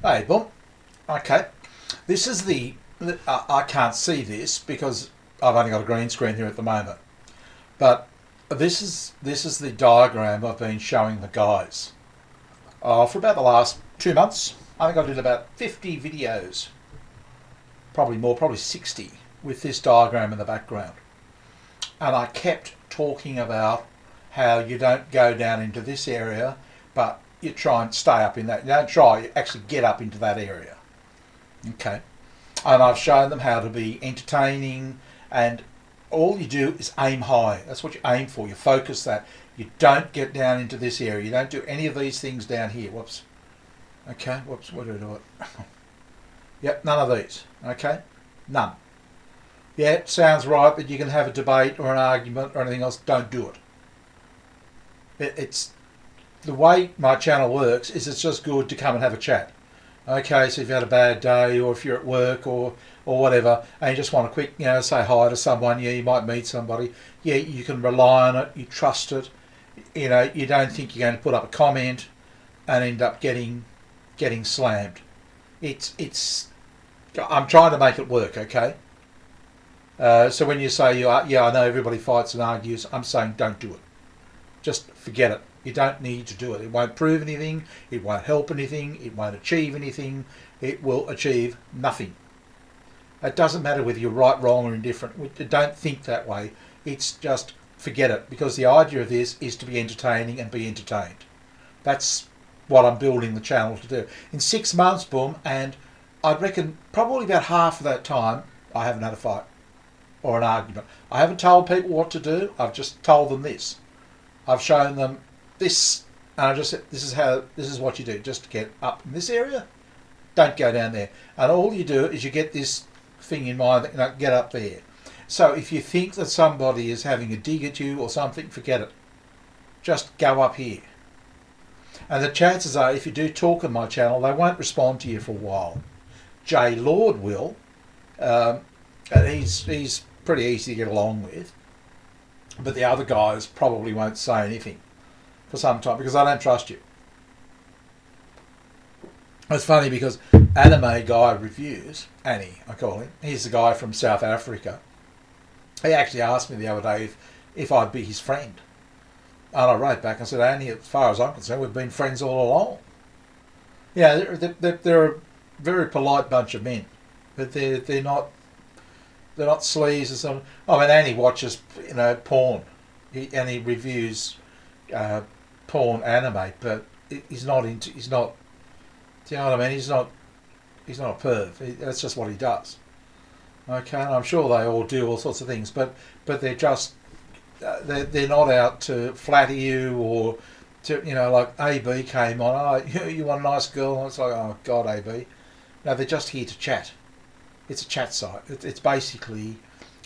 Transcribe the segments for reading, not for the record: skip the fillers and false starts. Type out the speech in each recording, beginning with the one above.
Hey, boom. Okay. This is I can't see this because I've only got a green screen here at the moment. But this is the diagram I've been showing the guys for about the last 2 months. I think I did about 50 videos, probably more, probably 60, with this diagram in the background. And I kept talking about how you don't go down into this area, but you try and stay up in that. You don't try, you actually get up into that area. Okay. And I've shown them how to be entertaining, and all you do is aim high. That's what you aim for. You focus that. You don't get down into this area. You don't do any of these things down here. Whoops. Okay. Whoops. What do I do it? Yep. None of these. Okay. None. Yeah, it sounds right, but you can have a debate or an argument or anything else. Don't do it. It's the way my channel works. Is it's just good to come and have a chat. Okay, so if you had a bad day, or if you're at work, or whatever, and you just want to quick, say hi to someone, yeah, you might meet somebody, yeah, you can rely on it, you trust it, you don't think you're going to put up a comment and end up getting slammed. It's I'm trying to make it work, okay. So when you say yeah, I know everybody fights and argues, I'm saying don't do it. Just forget it. You don't need to do it. It won't prove anything. It won't help anything. It won't achieve anything. It will achieve nothing. It doesn't matter whether you're right, wrong, or indifferent. Don't think that way. It's just forget it, because the idea of this is to be entertaining and be entertained. That's what I'm building the channel to do. In 6 months, boom, and I reckon probably about half of that time I haven't had a fight or an argument. I haven't told people what to do. I've just told them this. I've shown them this, and I just said, this is what you do. Just get up in this area, don't go down there. And all you do is you get this thing in mind that get up there. So if you think that somebody is having a dig at you or something, forget it. Just go up here. And the chances are, if you do talk on my channel, they won't respond to you for a while. Jay Lord will, and he's pretty easy to get along with. But the other guys probably won't say anything for some time because I don't trust you. It's funny because Anime Guy Reviews, Annie I call him, he's the guy from South Africa. He actually asked me the other day if I'd be his friend. And I wrote back and said, Annie, as far as I'm concerned, we've been friends all along. Yeah, they're a very polite bunch of men, but they're not sleaze or something. I mean, Annie watches porn, and he reviews porn anime, but he's not into. He's not. Do you know what I mean? He's not a perv. That's just what he does. Okay, and I'm sure they all do all sorts of things, but they're just they're not out to flatter you or to like AB came on. Oh, you want a nice girl? And it's like, oh God, AB. No, they're just here to chat. It's a chat site. It's basically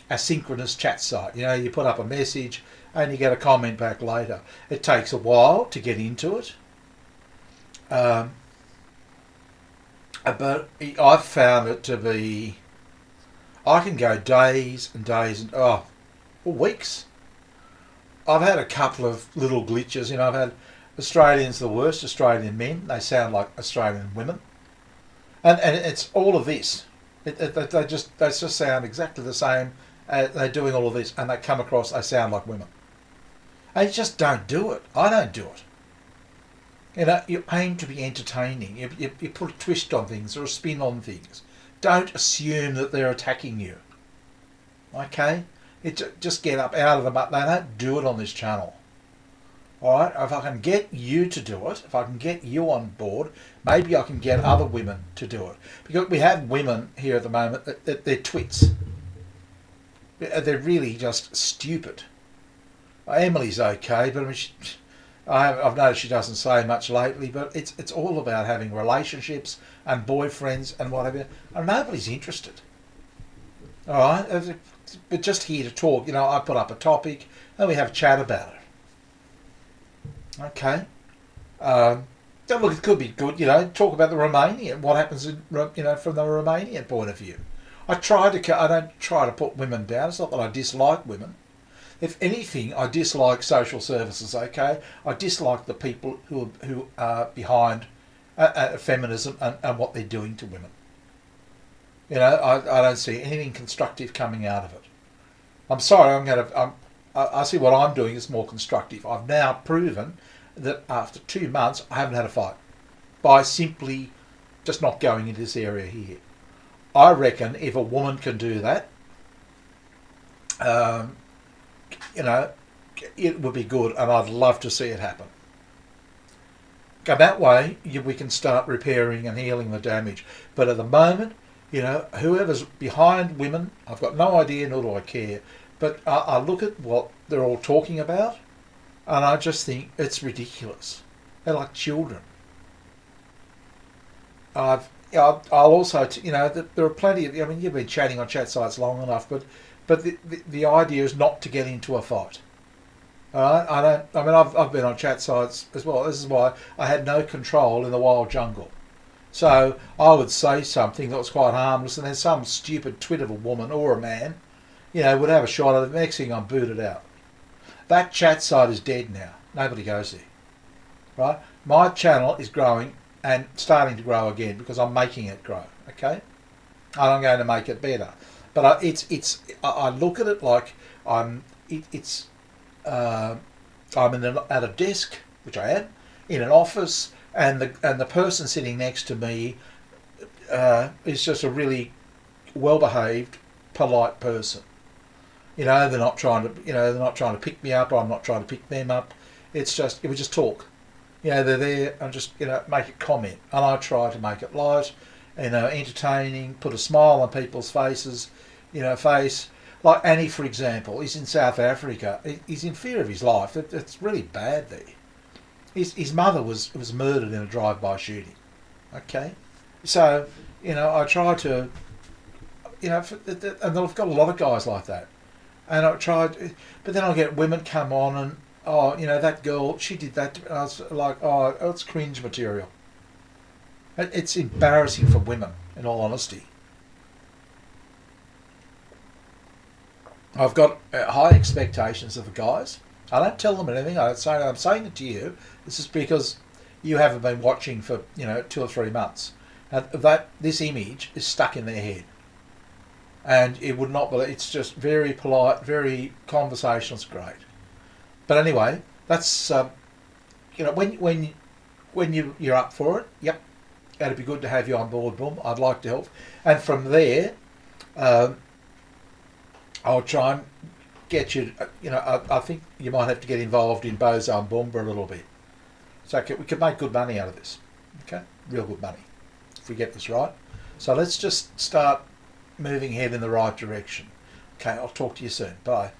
a synchronous chat site. You put up a message and you get a comment back later. It takes a while to get into it. But I've found it to be, I can go days and days and weeks. I've had a couple of little glitches. I've had Australians, the worst Australian men. They sound like Australian women, and it's all of this. They just sound exactly the same. They're doing all of this, and they come across. They sound like women. And you just don't do it. I don't do it. You aim to be entertaining. You put a twist on things or a spin on things. Don't assume that they're attacking you. Okay? Just get up out of the mud. They don't do it on this channel. Alright? If I can get you to do it, if I can get you on board, maybe I can get other women to do it. Because we have women here at the moment that they're twits. They're really just stupid. Emily's okay, but I mean, I've noticed she doesn't say much lately, but it's all about having relationships and boyfriends and whatever, and nobody's interested. Alright? But just here to talk. I put up a topic and we have a chat about it. Okay. Look, it could be good, talk about the Romanian, what happens in, from the Romanian point of view. I don't try to put women down. It's not that I dislike women. If anything, I dislike social services, okay? I dislike the people who are behind feminism and what they're doing to women. You know, I don't see anything constructive coming out of it. I'm sorry, I see what I'm doing is more constructive. I've now proven that after 2 months I haven't had a fight by simply just not going into this area here. I reckon if a woman can do that, you know, it would be good, and I'd love to see it happen. And that way, we can start repairing and healing the damage. But at the moment, you know, whoever's behind women, I've got no idea, nor do I care. But I look at what they're all talking about, and I just think it's ridiculous. They're like children. I'll also, you know, there are plenty of. I mean, you've been chatting on chat sites long enough, but the idea is not to get into a fight. All right, I don't. I mean, I've been on chat sites as well. This is why I had no control in the wild jungle. So I would say something that was quite harmless, and then some stupid twit of a woman or a man, you know, would have a shot at it. The next thing I'm booted out. That chat site is dead now. Nobody goes there. Right? My channel is growing and starting to grow again because I'm making it grow. Okay, and I'm going to make it better. But I look at it like I'm at a desk, which I am, in an office, and the person sitting next to me is just a really well behaved, polite person. You know, they're not trying to pick me up, or I'm not trying to pick them up. It's just we just talk. You know, they're there and just, you know, make a comment, and I try to make it light, you know, entertaining, put a smile on people's faces, you know, like Annie, for example. He's in South Africa. He's in fear of his life. It's really bad there. His mother was murdered in a drive-by shooting. Okay, so, you know, I try to, you know, and I've got a lot of guys like that, and I tried, but then I get women come on and, oh, you know, that girl, she did that. And I was like, oh, it's cringe material. It's embarrassing for women, in all honesty. I've got high expectations of the guys. I don't tell them anything. I'm saying it to you. This is because you haven't been watching for, you know, 2 or 3 months. And this image is stuck in their head, and it would not. It's just very polite, very conversational. It's great. But anyway, that's you know, when you're up for it, yep, that'd be good to have you on board, Boom. I'd like to help, and from there, I'll try and get you. You know, I think you might have to get involved in Bozone Boomba a little bit, so we could make good money out of this. Okay, real good money if we get this right. So let's just start moving ahead in the right direction. Okay, I'll talk to you soon. Bye.